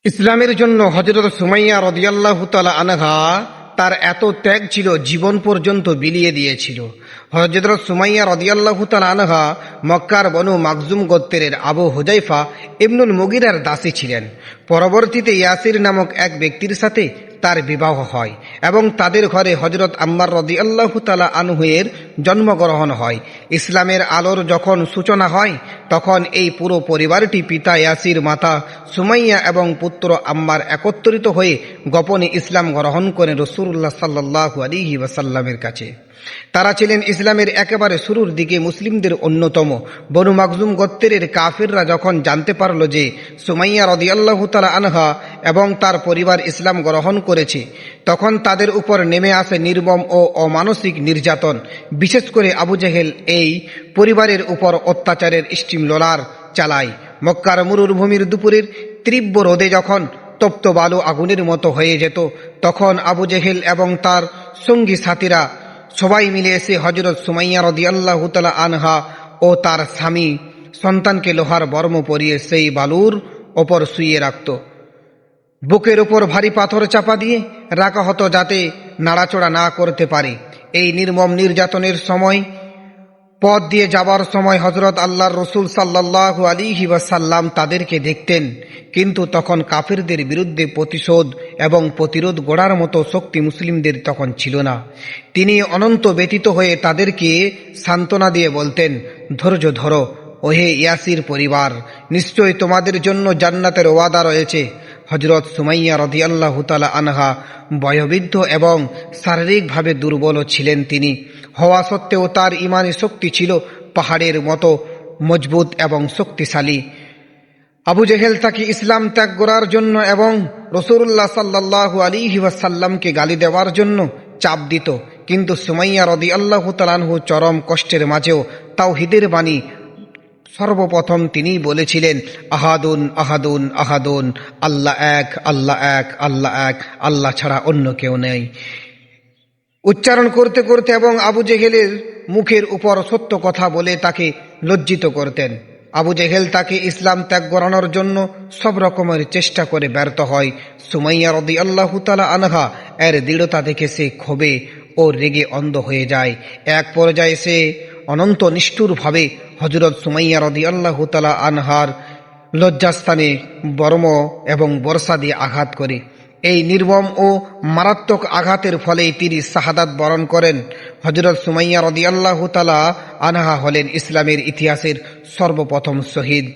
ইসলামের জন্য হযরত সুমাইয়া রাদিয়াল্লাহু তাআলা আনহা তার এত ত্যাগ ছিল, জীবন পর্যন্ত বিলিয়ে দিয়েছিল। হযরত সুমাইয়া রাদিয়াল্লাহু তাআলা আনহা মক্কার বনু মাখজুম গোত্রের আবু হুযায়ফা ইবনুল মুগিরার দাসী ছিলেন। পরবর্তীতে ইয়াসির নামক এক ব্যক্তির সাথে তার বিবাহ হয় এবং তাদের ঘরে হযরত আম্মার রাদিয়াল্লাহু তাআলা আনহু এর জন্মগ্রহণ হয়। ইসলামের আলোর যখন সূচনা হয় তখন এই পুরো পরিবারটি পিতা ইয়াসির, মাতা সুমাইয়া এবং পুত্র আম্মার একত্রিত হয়ে গোপনে ইসলাম গ্রহণ করে রাসূলুল্লাহ সাল্লাল্লাহু আলাইহি ওয়াসাল্লামের কাছে। তারা ছিলেন ইসলামের একেবারে শুরুর দিকে মুসলিমদের অন্যতম। বনু মাখজুম গোত্রের কাফিররা যখন জানতে পারল যে সুমাইয়া রাদিয়াল্লাহু তাআলা আনহা এবং তার পরিবার ইসলাম গ্রহণ করেছে, তখন তাদের উপর নেমে আসে নির্মম ও অমানসিক নির্যাতন। বিশেষ করে আবু জেহেল এই পরিবারের উপর অত্যাচারের স্টিমরোলার চালায়। মক্কার মরুভূমির দুপুরের তীব্র রোদে যখন তপ্ত বালু আগুনের মতো হয়ে যেত, তখন আবু জেহেল এবং তার সঙ্গী সাথীরা সবাই মিলে এসে হযরত সুমাইয়া রাদিয়াল্লাহু তাআলা আনহা ও তার স্বামী সন্তানকে লোহার বর্ম পরিয়ে সেই বালুর ওপর শুইয়ে রাখত। বুকের ওপর ভারী পাথর চাপা দিয়ে রাখা হতো যাতে নাড়াচড়া না করতে পারে। এই নির্মম নির্যাতনের সময় পথ দিয়ে যাবার সময় হযরত আল্লাহর রাসূল সাল্লাল্লাহু আলাইহি ওয়াসাল্লাম তাদেরকে দেখতেন, কিন্তু তখন কাফিরদের বিরুদ্ধে প্রতিশোধ এবং প্রতিরোধ গড়ার মতো শক্তি মুসলিমদের তখন ছিল না। তিনি অনন্ত ব্যতীত হয়ে তাদেরকে সান্ত্বনা দিয়ে বলতেন, ধৈর্য ধরো ওহে ইয়াসির পরিবার, নিশ্চয় তোমাদের জন্য জান্নাতের ওয়াদা রয়েছে। হযরত সুমাইয়া রাদিয়াল্লাহু তাআলা আনহা বয়োবৃদ্ধ এবং শারীরিকভাবে দুর্বল ছিলেন। তিনি হওয়া সত্ত্বেও তার ঈমানি শক্তি ছিল পাহাড়ের মতো মজবুত এবং শক্তিশালী। আবু জেহেল তাকে ইসলাম ত্যাগ করার জন্য এবং রাসূলুল্লাহ সাল্লাল্লাহু আলাইহি ওয়াসাল্লামকে গালি দেওয়ার জন্য চাপ দিত, কিন্তু সুমাইয়া রাদিয়াল্লাহু তাআলা আনহু চরম কষ্টের মাঝেও তাওহীদের বাণী সর্বপ্রথম তিনি বলেছিলেন, আহাদুন আহাদুন আহাদুন, আল্লাহ এক, আল্লাহ এক, আল্লাহ এক, আল্লাহ ছাড়া অন্য কেউ নেই উচ্চারণ করতে করতে এবং আবু জেহেলের মুখের উপর সত্য কথা বলে তাকে লজ্জিত করতেন। আবু জেহেল তাকে ইসলাম ত্যাগ করানোর জন্য সব রকমের চেষ্টা করে ব্যর্থ হয়। সুমাইয়া রাদিয়াল্লাহু তাআলা আনহা এর দৃঢ়তা দেখে সে ক্ষোভে ও রেগে অন্ধ হয়ে যায়। এক পর্যায়ে সে অনন্ত নিষ্ঠুরভাবে হযরত সুমাইয়া রাদিয়াল্লাহু তাআলা আনহার লজ্জাস্থানে বর্ম এবং বর্ষা দিয়ে আঘাত করে। এই নির্মম ও মারাত্মক আঘাতের ফলেই তিনি শাহাদাত বরণ করেন। হযরত সুমাইয়া রাদিয়াল্লাহু তাআলা আনহা হলেন ইসলামের ইতিহাসের সর্বপ্রথম শহীদ।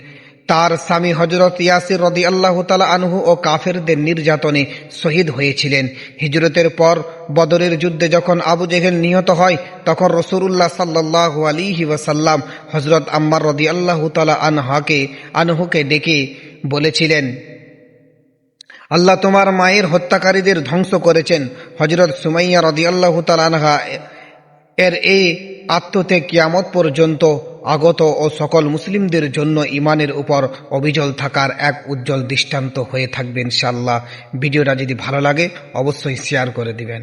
তার স্বামী হযরত ইয়াসির রাদিয়াল্লাহু তাআলা আনহু ও কাফেরদের নির্যাতনে শহীদ হয়েছিলেন। হিজরতের পর বদরের যুদ্ধে যখন আবু জেহেল নিহত হয়, তখন রাসূলুল্লাহ সাল্লাল্লাহু আলাইহি ওয়াসাল্লাম হযরত আম্মার রাদিয়াল্লাহু তাআলা আনহুকে ডেকে বলেছিলেন, আল্লাহ তোমার মায়ের হত্যাকারীদের ধ্বংস করেছেন। হযরত সুমাইয়া রাদিয়াল্লাহু তাআলা আনহা এর এই আত্মত্যাগ কিয়ামত পর্যন্ত আগত ও সকল মুসলিমদের জন্য ঈমানের উপর অবিচল থাকার এক উজ্জ্বল দৃষ্টান্ত হয়ে থাকবে ইনশাআল্লাহ। ভিডিওটা যদি ভালো লাগে অবশ্যই শেয়ার করে দিবেন।